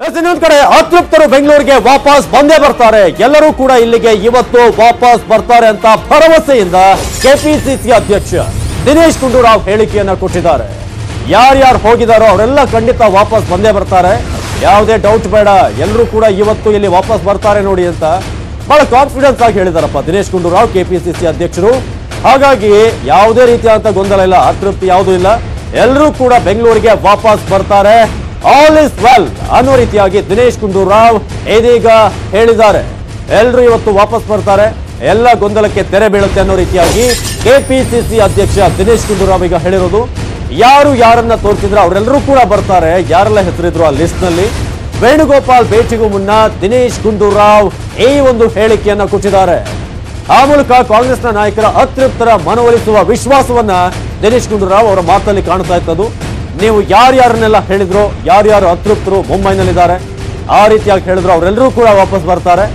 ಇನ್ನೊಂದು ಕಡೆ ಅತೃಪ್ತರು ಬೆಂಗಳೂರಿಗೆ ವಾಪಸ್ ಬಂದೇ ಬರ್ತಾರೆ. ಎಲ್ಲರೂ ಕೂಡ ಇಲ್ಲಿಗೆ ಇವತ್ತು ವಾಪಸ್ ಬರ್ತಾರೆ ಅಂತ ಭರವಸೆಯಿಂದ ಕೆಪಿಸಿಸಿ ಅಧ್ಯಕ್ಷ ದಿನೇಶ್ ಗುಂಡೂರಾವ್ ಹೇಳಿಕೆಯನ್ನ ಕೊಟ್ಟಿದ್ದಾರೆ. ಯಾರ್ಯಾರು ಹೋಗಿದಾರೋ ಅವರೆಲ್ಲ ಖಂಡಿತ ವಾಪಸ್ ಬಂದೇ ಬರ್ತಾರೆ, ಯಾವುದೇ ಡೌಟ್ ಬೇಡ, ಎಲ್ಲರೂ ಕೂಡ ಇವತ್ತು ಇಲ್ಲಿ ವಾಪಸ್ ಬರ್ತಾರೆ ನೋಡಿ ಅಂತ ಬಹಳ ಕಾನ್ಫಿಡೆನ್ಸ್ ಆಗಿ ಹೇಳಿದಾರಪ್ಪ ದಿನೇಶ್ ಗುಂಡೂರಾವ್ ಕೆಪಿಸಿಸಿ ಅಧ್ಯಕ್ಷರು. ಹಾಗಾಗಿ ಯಾವುದೇ ರೀತಿಯಾದಂತ ಗೊಂದಲ ಇಲ್ಲ, ಅತೃಪ್ತಿ ಯಾವುದೂ ಇಲ್ಲ, ಎಲ್ಲರೂ ಕೂಡ ಬೆಂಗಳೂರಿಗೆ ವಾಪಸ್ ಬರ್ತಾರೆ. ಆಲ್ ಇಸ್ ವೆಲ್ ಅನ್ನೋ ರೀತಿಯಾಗಿ ದಿನೇಶ್ ಗುಂಡೂರಾವ್ ಇದೀಗ ಹೇಳಿದ್ದಾರೆ. ಎಲ್ಲರೂ ಇವತ್ತು ವಾಪಸ್ ಬರ್ತಾರೆ, ಎಲ್ಲ ಗೊಂದಲಕ್ಕೆ ತೆರೆ ಬೀಳುತ್ತೆ ಅನ್ನೋ ರೀತಿಯಾಗಿ ಕೆಪಿಸಿಸಿ ಅಧ್ಯಕ್ಷ ದಿನೇಶ್ ಗುಂಡೂರಾವ್ ಈಗ ಹೇಳಿರೋದು. ಯಾರು ಯಾರನ್ನ ತೋರಿಸಿದ್ರೆ ಅವರೆಲ್ಲರೂ ಕೂಡ ಬರ್ತಾರೆ. ಯಾರೆಲ್ಲ ಹೆಸರಿದ್ರು ಆ ಲಿಸ್ಟ್ ನಲ್ಲಿ ವೇಣುಗೋಪಾಲ್ ಭೇಟಿಗೂ ಮುನ್ನ ದಿನೇಶ್ ಗುಂಡೂರಾವ್ ಈ ಒಂದು ಹೇಳಿಕೆಯನ್ನ ಕೊಟ್ಟಿದ್ದಾರೆ. ಆ ಮೂಲಕ ಕಾಂಗ್ರೆಸ್ನ ನಾಯಕರ ಅತೃಪ್ತರ ಮನವೊಲಿಸುವ ವಿಶ್ವಾಸವನ್ನ ದಿನೇಶ್ ಗುಂಡೂರಾವ್ ಅವರ ಮಾತಲ್ಲಿ ಕಾಣ್ತಾ ಇತ್ತದು. ನೀವು ಯಾರ್ಯಾರನ್ನೆಲ್ಲ ಹೇಳಿದ್ರು, ಯಾರ್ಯಾರು ಅತೃಪ್ತರು ಮುಂಬೈನಲ್ಲಿದ್ದಾರೆ ಆ ರೀತಿಯಾಗಿ ಹೇಳಿದ್ರು, ಅವರೆಲ್ಲರೂ ಕೂಡ ವಾಪಸ್ ಬರ್ತಾರೆ.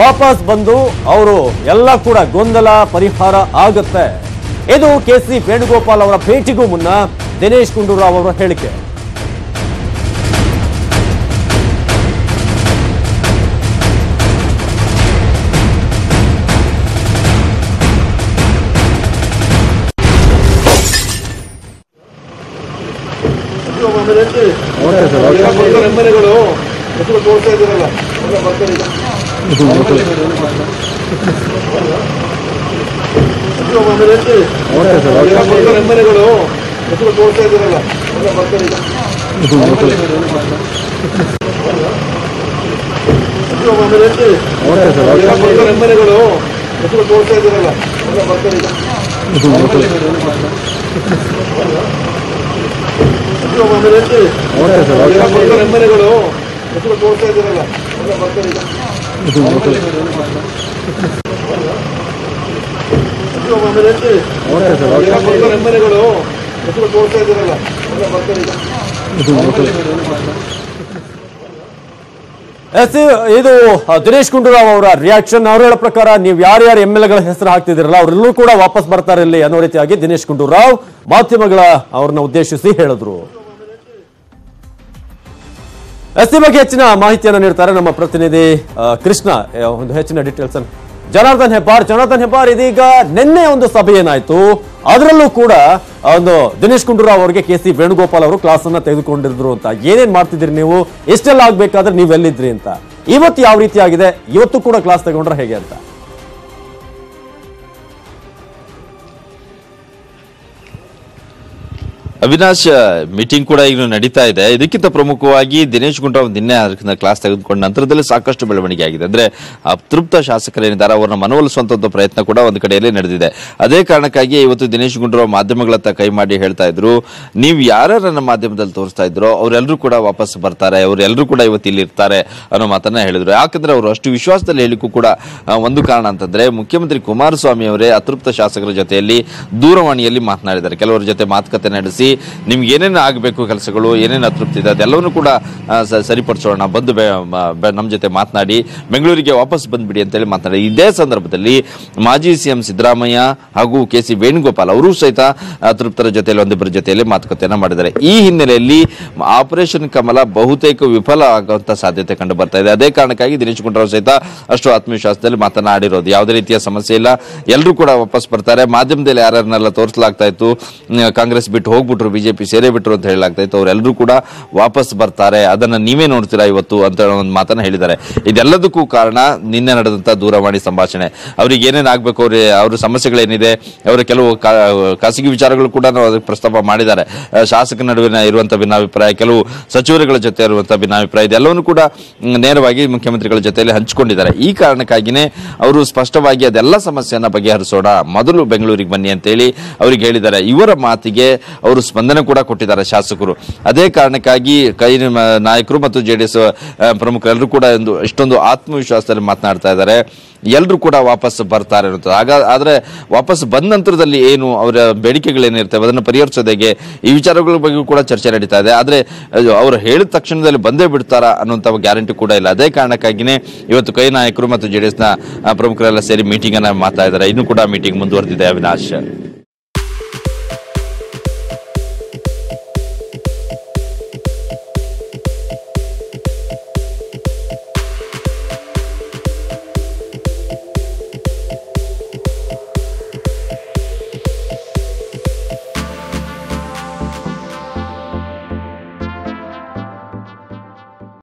ವಾಪಸ್ ಬಂದು ಅವರು ಎಲ್ಲ ಕೂಡ ಗೊಂದಲ ಪರಿಹಾರ ಆಗುತ್ತೆ. ಇದು ಕೆಸಿ ವೇಣುಗೋಪಾಲ್ ಅವರ ಭೇಟಿಗೂ ಮುನ್ನ ದಿನೇಶ್ ಗುಂಡೂರಾವ್ ಅವರ ಹೇಳಿಕೆ. ಇದು ದಿನೇಶ್ ಗುಂಡೂರಾವ್ ಅವರ ರಿಯಾಕ್ಷನ್. ಅವ್ರ ಹೇಳೋ ಪ್ರಕಾರ ನೀವು ಯಾರ್ಯಾರು ಎಂಎಲ್ಎಗಳ ಹೆಸರು ಹಾಕ್ತಿದಿರಲ್ಲ ಅವರೆಲ್ಲರೂ ಕೂಡ ವಾಪಸ್ ಬರ್ತಾರೆ ಇಲ್ಲಿ ಅನ್ನೋ ರೀತಿಯಾಗಿ ದಿನೇಶ್ ಗುಂಡೂರಾವ್ ಮಾಧ್ಯಮಗಳ ಅವ್ರನ್ನ ಉದ್ದೇಶಿಸಿ ಹೇಳಿದ್ರು. ಎಸ್ಸಿ ಬಗ್ಗೆ ಹೆಚ್ಚಿನ ಮಾಹಿತಿಯನ್ನು ನೀಡ್ತಾರೆ ನಮ್ಮ ಪ್ರತಿನಿಧಿ ಕೃಷ್ಣ. ಒಂದು ಹೆಚ್ಚಿನ ಡೀಟೇಲ್ಸ್ ಜನಾರ್ದನ್ ಹೆಬ್ಬಾರ್ ಇದೀಗ ನಿನ್ನೆ ಒಂದು ಸಭೆ ಏನಾಯ್ತು, ಅದರಲ್ಲೂ ಕೂಡ ಒಂದು ದಿನೇಶ್ ಗುಂಡೂರಾವ್ ಅವರಿಗೆ ಕೆಸಿ ವೇಣುಗೋಪಾಲ್ ಅವರು ಕ್ಲಾಸ್ ಅನ್ನ ತೆಗೆದುಕೊಂಡಿದ್ರು ಅಂತ. ಏನೇನ್ ಮಾಡ್ತಿದ್ರಿ ನೀವು, ಎಷ್ಟೆಲ್ಲ ಆಗ್ಬೇಕಾದ್ರೆ ನೀವೆಲ್ಲಿದ್ರಿ ಅಂತ. ಇವತ್ತು ಯಾವ ರೀತಿ ಆಗಿದೆ, ಇವತ್ತು ಕೂಡ ಕ್ಲಾಸ್ ತಗೊಂಡ್ರೆ ಹೇಗೆ ಅಂತ. ಅವಿನಾಶ್, ಮೀಟಿಂಗ್ ಕೂಡ ಈಗ ನಡೀತಾ ಇದೆ. ಇದಕ್ಕಿಂತ ಪ್ರಮುಖವಾಗಿ ದಿನೇಶ್ ಗುಂಡೂರಾವ್ ನಿನ್ನೆ ಕ್ಲಾಸ್ ತೆಗೆದುಕೊಂಡ ನಂತರದಲ್ಲಿ ಸಾಕಷ್ಟು ಬೆಳವಣಿಗೆ ಆಗಿದೆ. ಅಂದ್ರೆ ಅತೃಪ್ತ ಶಾಸಕರೇನಿದ್ದಾರೆ ಅವರನ್ನ ಮನವೊಲಿಸುವಂತ ಪ್ರಯತ್ನ ಕೂಡ ಒಂದು ಕಡೆಯಲ್ಲಿ ನಡೆದಿದೆ. ಅದೇ ಕಾರಣಕ್ಕಾಗಿ ಇವತ್ತು ದಿನೇಶ್ ಗುಂಡೂರಾವ್ ಮಾಧ್ಯಮಗಳತ್ತ ಕೈ ಮಾಡಿ ಹೇಳ್ತಾ ಇದ್ರು, ನೀವು ಯಾರ್ಯಾರನ್ನ ಮಾಧ್ಯಮದಲ್ಲಿ ತೋರಿಸ್ತಾ ಇದ್ರು ಅವರೆಲ್ಲರೂ ಕೂಡ ವಾಪಸ್ ಬರ್ತಾರೆ, ಅವರೆಲ್ಲರೂ ಕೂಡ ಇವತ್ತು ಇಲ್ಲಿ ಇರ್ತಾರೆ ಅನ್ನೋ ಮಾತನ್ನ ಹೇಳಿದ್ರು. ಯಾಕಂದ್ರೆ ಅವರು ಅಷ್ಟು ವಿಶ್ವಾಸದಲ್ಲಿ ಹೇಳಿಕ್ಕೂ ಕೂಡ ಒಂದು ಕಾರಣ ಅಂತಂದ್ರೆ ಮುಖ್ಯಮಂತ್ರಿ ಕುಮಾರಸ್ವಾಮಿ ಅವರೇ ಅತೃಪ್ತ ಶಾಸಕರ ಜೊತೆಯಲ್ಲಿ ದೂರವಾಣಿಯಲ್ಲಿ ಮಾತನಾಡಿದ್ದಾರೆ. ಕೆಲವರ ಜೊತೆ ಮಾತುಕತೆ ನಡೆಸಿ ನಿಮ್ಗೆ ಏನೇನು ಆಗಬೇಕು ಕೆಲಸಗಳು, ಏನೇನು ಅತೃಪ್ತಿ ಇದೆ ಅದೆಲ್ಲವನ್ನೂ ಕೂಡ ಸರಿಪಡಿಸೋಣ, ಬಂದು ನಮ್ಮ ಜೊತೆ ಮಾತನಾಡಿ ಬೆಂಗಳೂರಿಗೆ ವಾಪಸ್ ಬಂದ್ಬಿಡಿ ಅಂತೇಳಿ ಮಾತನಾಡಿ. ಇದೇ ಸಂದರ್ಭದಲ್ಲಿ ಮಾಜಿ ಸಿಎಂ ಸಿದ್ದರಾಮಯ್ಯ ಹಾಗೂ ಕೆಸಿ ವೇಣುಗೋಪಾಲ್ ಅವರು ಸಹಿತ ಅತೃಪ್ತರ ಜೊತೆಯಲ್ಲಿ ಒಂದಿಬ್ಬರ ಜೊತೆಯಲ್ಲಿ ಮಾತುಕತೆಯನ್ನ ಮಾಡಿದ್ದಾರೆ. ಈ ಹಿನ್ನೆಲೆಯಲ್ಲಿ ಆಪರೇಷನ್ ಕಮಲ ಬಹುತೇಕ ವಿಫಲ ಆಗುವಂತ ಸಾಧ್ಯತೆ ಕಂಡು ಬರ್ತಾ ಇದೆ. ಅದೇ ಕಾರಣಕ್ಕಾಗಿ ದಿನೇಶ್ ಗುಂಡೂರಾವ್ ಸಹಿತ ಅಷ್ಟು ಆತ್ಮವಿಶ್ವಾಸದಲ್ಲಿ ಮಾತನಾಡಿರೋದು. ಯಾವುದೇ ರೀತಿಯ ಸಮಸ್ಯೆ ಇಲ್ಲ, ಎಲ್ಲರೂ ಕೂಡ ವಾಪಸ್ ಬರ್ತಾರೆ. ಮಾಧ್ಯಮದಲ್ಲಿ ಯಾರನ್ನೆಲ್ಲ ತೋರಿಸಲಾಗ್ತಾ ಇತ್ತು, ಕಾಂಗ್ರೆಸ್ ಬಿಟ್ಟು ಹೋಗ್ಬಿಟ್ರು, ಬಿಜೆಪಿ ಸೇರೇ ಬಿಟ್ರು ಅಂತ ಹೇಳಲಾಗ್ತಾ ಇತ್ತು, ಅವರೆಲ್ಲರೂ ಕೂಡ ವಾಪಸ್ ಬರ್ತಾರೆ, ಅದನ್ನ ನೀವೇ ನೋಡ್ತೀರಾ ಇವತ್ತು ಅಂತ ಒಂದು ಮಾತನ್ನ ಹೇಳಿದ್ದಾರೆ. ಇದೆಲ್ಲದಕ್ಕೂ ಕಾರಣ ನಿನ್ನೆ ನಡೆದಂತ ದೂರವಾಣಿ ಸಂಭಾಷಣೆ. ಅವ್ರಿಗೆ ಏನೇನು ಆಗ್ಬೇಕು, ಅವ್ರ ಸಮಸ್ಯೆಗಳೇನಿದೆ, ಅವರ ಕೆಲವು ಖಾಸಗಿ ವಿಚಾರಗಳು ಕೂಡ ಅದಕ್ಕೆ ಪ್ರಸ್ತಾಪ ಮಾಡಿದ್ದಾರೆ. ಶಾಸಕ ನಡುವಿನ ಇರುವಂತಹ ಭಿನ್ನಾಭಿಪ್ರಾಯ, ಕೆಲವು ಸಚಿವರುಗಳ ಜೊತೆ ಇರುವಂತಹ ಭಿನ್ನಾಭಿಪ್ರಾಯ, ಇದೆಲ್ಲವನ್ನು ಕೂಡ ನೇರವಾಗಿ ಮುಖ್ಯಮಂತ್ರಿಗಳ ಜೊತೆಯಲ್ಲಿ ಹಂಚಿಕೊಂಡಿದ್ದಾರೆ. ಈ ಕಾರಣಕ್ಕಾಗಿನೇ ಅವರು ಸ್ಪಷ್ಟವಾಗಿ ಅದೆಲ್ಲ ಸಮಸ್ಯೆಯನ್ನ ಬಗೆಹರಿಸೋಣ, ಮೊದಲು ಬೆಂಗಳೂರಿಗೆ ಬನ್ನಿ ಅಂತೇಳಿ ಅವ್ರಿಗೆ ಹೇಳಿದ್ದಾರೆ. ಇವರ ಮಾತಿಗೆ ಅವರು ಸ್ಪಂದನೆ ಕೂಡ ಕೊಟ್ಟಿದ್ದಾರೆ ಶಾಸಕರು. ಅದೇ ಕಾರಣಕ್ಕಾಗಿ ನಾಯಕರು ಮತ್ತು ಜೆಡಿಎಸ್ ಪ್ರಮುಖರೆಲ್ಲರೂ ಕೂಡ ಇಷ್ಟೊಂದು ಆತ್ಮವಿಶ್ವಾಸದಲ್ಲಿ ಮಾತನಾಡ್ತಾ ಇದ್ದಾರೆ. ಎಲ್ಲರೂ ಕೂಡ ವಾಪಸ್ ಬರ್ತಾರೆ ಅನ್ನೋದು. ಆದ್ರೆ ವಾಪಸ್ ಬಂದ ನಂತರದಲ್ಲಿ ಏನು ಅವರ ಬೇಡಿಕೆಗಳೇನಿರ್ತವೆ ಅದನ್ನು ಪರಿಹರಿಸೋದಕ್ಕೆ ಈ ವಿಚಾರಗಳ ಬಗ್ಗೆ ಕೂಡ ಚರ್ಚೆ ನಡೀತಾ ಇದೆ. ಆದ್ರೆ ಅವರು ಹೇಳಿದ ತಕ್ಷಣದಲ್ಲಿ ಬಂದೇ ಬಿಡ್ತಾರ ಅನ್ನುವಂತ ಗ್ಯಾರಂಟಿ ಕೂಡ ಇಲ್ಲ. ಅದೇ ಕಾರಣಕ್ಕಾಗಿನೇ ಇವತ್ತು ಕೈ ನಾಯಕರು ಮತ್ತು ಜೆಡಿಎಸ್ ನ ಪ್ರಮುಖರೆಲ್ಲ ಸೇರಿ ಮೀಟಿಂಗ್ ಅನ್ನ ಮಾಡ್ತಾ ಇದ್ದಾರೆ. ಇನ್ನೂ ಕೂಡ ಮೀಟಿಂಗ್ ಮುಂದುವರೆದಿದೆ ಅವಿನಾಶ್.